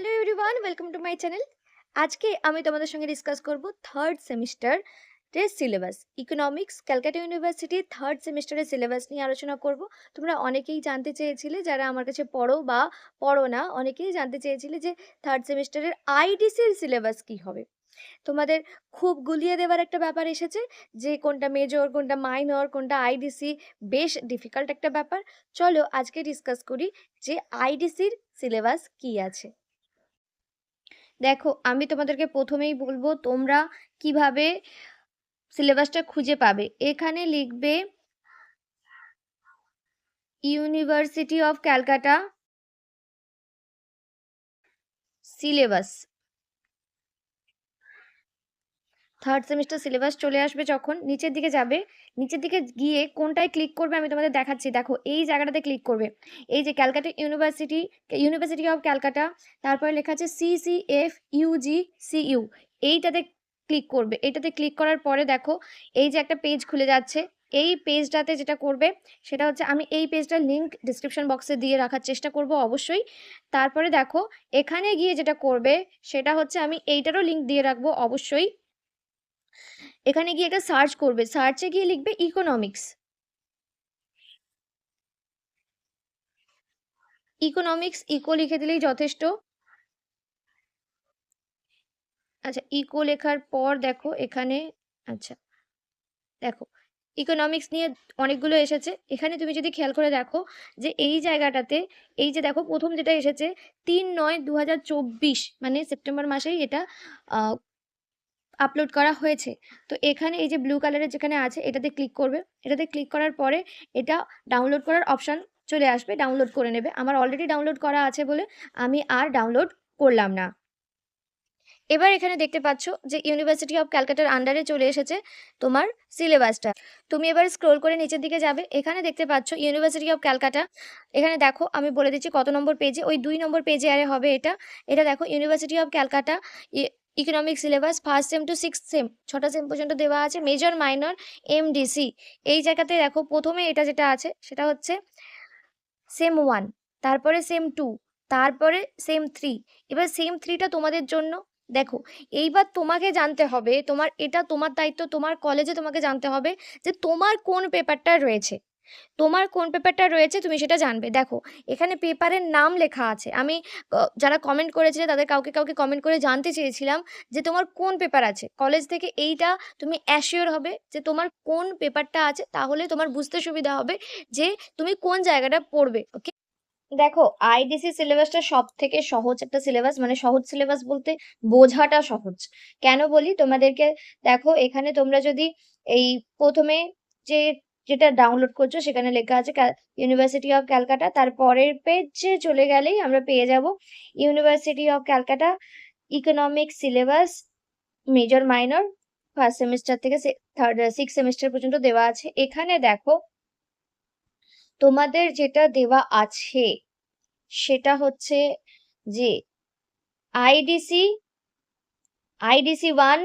Hello everyone, welcome to my channel. আজকে আমি তোমাদের সঙ্গে ডিসকাস করব থার্ড সেমিস্টার এর সিলেবাস। ইকোনমিক্স ক্যালকাটা ইউনিভার্সিটির থার্ড সেমিস্টারের সিলেবাস নিয়ে আলোচনা করব। তোমরা অনেকেই জানতে চেয়েছিলে, যারা আমার কাছে পড়ো বা পড়ো না, অনেকেই জানতে চেয়েছিলে যে থার্ড সেমিস্টারের আইডিসির সিলেবাস কী হবে। তোমাদের খুব গুলিয়ে দেওয়ার একটা ব্যাপার এসেছে যে কোনটা মেজর, কোনটা মাইনর, কোনটা আইডিসি। বেশ ডিফিকাল্ট একটা ব্যাপার। চলো আজকে ডিসকাস করি যে আইডিসির সিলেবাস কী আছে। দেখো, আমি তোমাদেরকে প্রথমেই বলবো তোমরা কিভাবে সিলেবাসটা খুঁজে পাবে। এখানে লিখবে university of Calcutta syllabus. Third semester syllabus চলে আসবে, যখন নিচের দিকে যাবে, নিচের দিকে গিয়ে কোনটায় ক্লিক করবে আমি তোমাদের দেখাচ্ছি। দেখো, এই জায়গাটাতে ক্লিক করবে, এই যে Calcutta university, university of Calcutta, তারপরে লেখা আছে CCF UGCU, এইটাতে ক্লিক করবে। এটাতে ক্লিক করার পরে দেখো এই যে একটা পেজ খুলে যাচ্ছে। এই পেজটাতে যেটা করবে সেটা হচ্ছে, আমি এই পেজটার লিঙ্ক ডিসক্রিপশন বক্সে দিয়ে রাখার চেষ্টা করব অবশ্যই। তারপরে দেখো এখানে গিয়ে যেটা করবে সেটা হচ্ছে, আমি এইটারও লিঙ্ক দিয়ে রাখবো অবশ্যই। এখানে গিয়ে এটা সার্চ করবে, সার্চে গিয়ে লিখবে ইকোনমিক্স। ইকোনমিক্স ইকো লিখে দিলেই যথেষ্ট। আচ্ছা, ইকো লেখার পর দেখো এখানে, আচ্ছা দেখো ইকোনমিক্স নিয়ে অনেকগুলো এসেছে। এখানে তুমি যদি খেয়াল করে দেখো যে এই জায়গাটাতে, এই যে দেখো প্রথম যেটা এসেছে 3/9/2024, মানে সেপ্টেম্বর মাসেই এটা আপলোড করা হয়েছে। তো এখানে এই যে ব্লু কালারের যেখানে আছে এটাতে ক্লিক করবে। এটাতে ক্লিক করার পরে এটা ডাউনলোড করার অপশান চলে আসবে, ডাউনলোড করে নেবে। আমার অলরেডি ডাউনলোড করা আছে বলে আমি আর ডাউনলোড করলাম না। এবার এখানে দেখতে পাচ্ছ যে ইউনিভার্সিটি অফ ক্যালকাটার আন্ডারে চলে এসেছে তোমার সিলেবাসটা। তুমি এবার স্ক্রোল করে নিচের দিকে যাবে, এখানে দেখতে পাচ্ছ ইউনিভার্সিটি অফ ক্যালকাটা। এখানে দেখো আমি বলে দিচ্ছি কত নম্বর পেজে, ওই 2 নম্বর পেজে আরে হবে এটা। এটা দেখো university of Calcutta economic syllabus first sem to six sem, 6টা সেম পর্যন্ত দেওয়া আছে, মেজর মাইনর MDC। এই জায়গাতে দেখো প্রথমে এটা যেটা আছে সেটা হচ্ছে সেম 1, তারপরে সেম 2, তারপরে সেম 3। এবার সেম 3টা তোমাদের জন্য। দেখো, এইবার তোমাকে জানতে হবে, তোমার এটা তোমার দায়িত্ব, তোমার কলেজে তোমাকে জানতে হবে যে তোমার কোন পেপারটা রয়েছে। তোমার কোন পেপারটা রয়েছে তুমি সেটা জানবে। দেখো এখানে পেপারের নাম লেখা আছে। আমি যারা কমেন্ট করেছিলে তাদের কাউকে কাউকে কমেন্ট করে জানতে চেয়েছিলাম যে তোমার কোন পেপার আছে। কলেজ থেকে এইটা তুমি অ্যাসিওর হবে যে তোমার কোন পেপারটা আছে, তাহলে তোমার বুঝতে সুবিধা হবে যে তুমি কোন জায়গাটা পড়বে। ওকে, দেখো আইডিসি সিলেবাসটা সব থেকে সহজ একটা সিলেবাস, মানে সহজ সিলেবাস বলতে বোঝাটা সহজ। কেন বলি তোমাদেরকে, দেখো এখানে তোমরা যদি এই প্রথমে যে যেটা ডাউনলোড করছো সেখানে লেখা আছে ইউনিভার্সিটি অফ ক্যালকাটা, তারপরের পেজে চলে গেলেই আমরা পেয়ে যাব university of Calcutta economic syllabus major minor first semester থেকে থার্ড সিক্স সেমিস্টার পর্যন্ত দেওয়া আছে। এখানে দেখো তোমাদের যেটা দেওয়া আছে সেটা হচ্ছে যে আইডিসি 1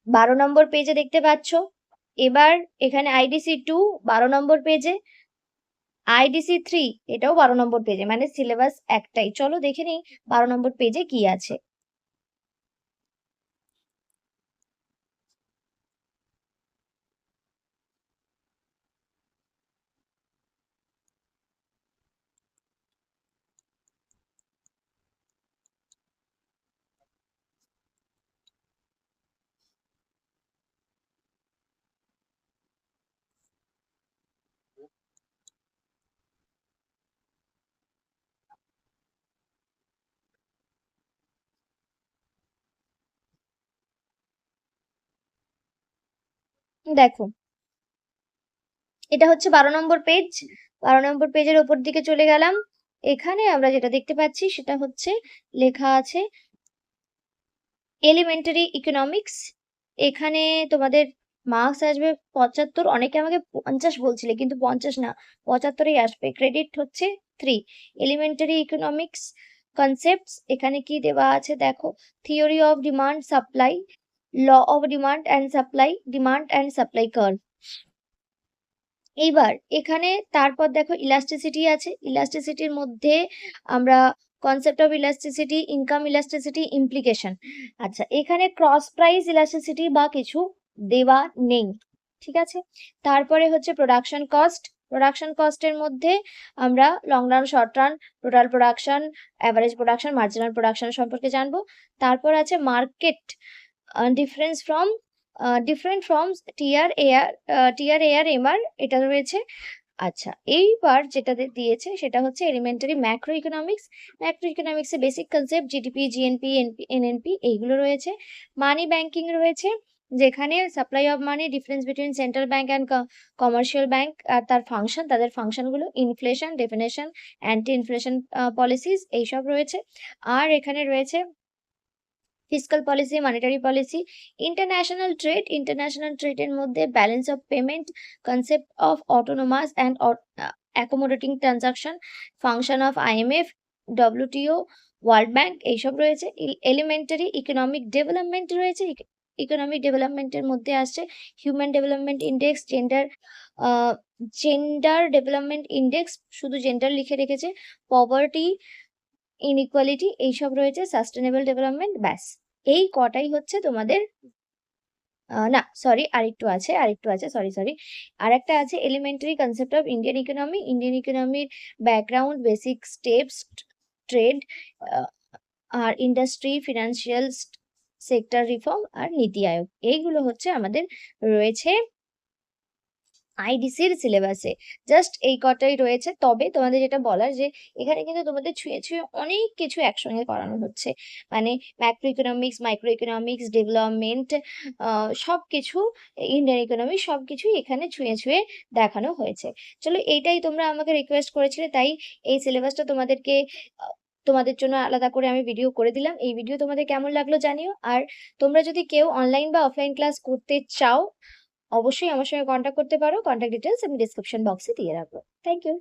12 নম্বর পেজে দেখতে পাচ্ছ। এবার এখানে আইডিসি 2 12 নম্বর পেজে, আইডিসি 3 এটাও 12 নম্বর পেজে, মানে সিলেবাস একটাই। চলো দেখে নিই 12 নম্বর পেজে কি আছে। দেখো এটা হচ্ছে 12 নম্বর পেজ। 12 নম্বর পেজের ওপর দিকে চলে গেলাম। এখানে আমরা যেটা দেখতে পাচ্ছি সেটা হচ্ছে লেখা আছে এলিমেন্টারি ইকোনমিক্স। এখানে তোমাদের মার্কস আসবে 75, অনেকে আমাকে 50 বলছিলে, কিন্তু 50 না, 75ই আসবে। ক্রেডিট হচ্ছে 3। এলিমেন্টারি ইকোনমিক্স কনসেপ্টস, এখানে কি দেওয়া আছে দেখো, theory of demand supply, law of demand and supply, demand and supply curve. এইবার এখানে তারপর দেখো ইলাস্টিসিটি আছে। ইলাস্টিসিটির মধ্যে আমরা concept of elasticity, income elasticity, implication. আচ্ছা, এখানে ক্রস প্রাইস ইলাস্টিসিটি বা কিছু দেওয়া নেই, ঠিক আছে। তারপরে হচ্ছে প্রোডাকশন কস্ট। প্রোডাকশন কস্টের মধ্যে আমরা long run, short run, total production, average production, marginal production সম্পর্কে জানবো। তারপর আছে market difference from different from TR MR, এটা রয়েছে। আচ্ছা, এইবার যেটা দিয়েছে সেটা হচ্ছে এলিমেন্টারি ম্যাক্রো ইকোনমিক্স। ম্যাক্রো ইকোনমিক্সে basic concept GDP, GNP, NNP এইগুলো রয়েছে। মানি ব্যাংকিং রয়েছে, যেখানে supply of money, difference between central bank and commercial bank আর তার ফাংশন, তাদের ফাংশনগুলো, inflation, definition, anti inflation policies এইসব রয়েছে। আর এখানে রয়েছে fiscal policy, monetary policy, international trade. International ট্রেডের মধ্যে balance of payment, concept of autonomous and accommodating transaction, function of IMF, WTO, World Bank এইসব রয়েছে। এলিমেন্টারি ইকোনমিক ডেভেলপমেন্ট রয়েছে। ইকোনমিক ডেভেলপমেন্টের মধ্যে আসছে human development index, gender development index, শুধু gender লিখে রেখেছে, পভার্টি, ইনইকুয়ালিটি এইসব রয়েছে, সাস্টেনেবল ডেভেলপমেন্ট, ব্যাস এই কটাই হচ্ছে তোমাদের। না সরি, আরেকটু আছে, সরি। আরেকটা আছে elementary concept of Indian economy, Indian ইকোনমির ব্যাকগ্রাউন্ড, বেসিক স্টেপস, ট্রেড আর ইন্ডাস্ট্রি, ফিনান্সিয়াল সেক্টর রিফর্ম আর নীতি আয়োগ, এইগুলো হচ্ছে আমাদের রয়েছে আইডিসির সিলেবাসে। জাস্ট এই কটাই রয়েছে। তবে তোমাদের যেটা বলার যে এখানে কিন্তু তোমাদের ছুঁয়ে ছুঁয়ে অনেক কিছু একসঙ্গে করানো হচ্ছে, মানে macroeconomics, microeconomics, development, সব কিছু, ইন্ডিয়ান ইকোনমি সব কিছুই এখানে ছুঁয়ে ছুঁয়ে দেখানো হয়েছে। চলো, এইটাই তোমরা আমাকে রিকোয়েস্ট করেছিলে, তাই এই সিলেবাসটা তোমাদেরকে তোমাদের জন্য আলাদা করে আমি ভিডিও করে দিলাম। এই ভিডিও তোমাদের কেমন লাগলো জানিও। আর তোমরা যদি কেউ অনলাইন বা অফলাইন ক্লাস করতে চাও, অবশ্যই আমার সঙ্গে কন্ট্যাক্ট করতে পারো। কন্ট্যাক্ট ডিটেলস আমি ডিসক্রিপশন বক্সে দিয়ে রাখবো। Thank you.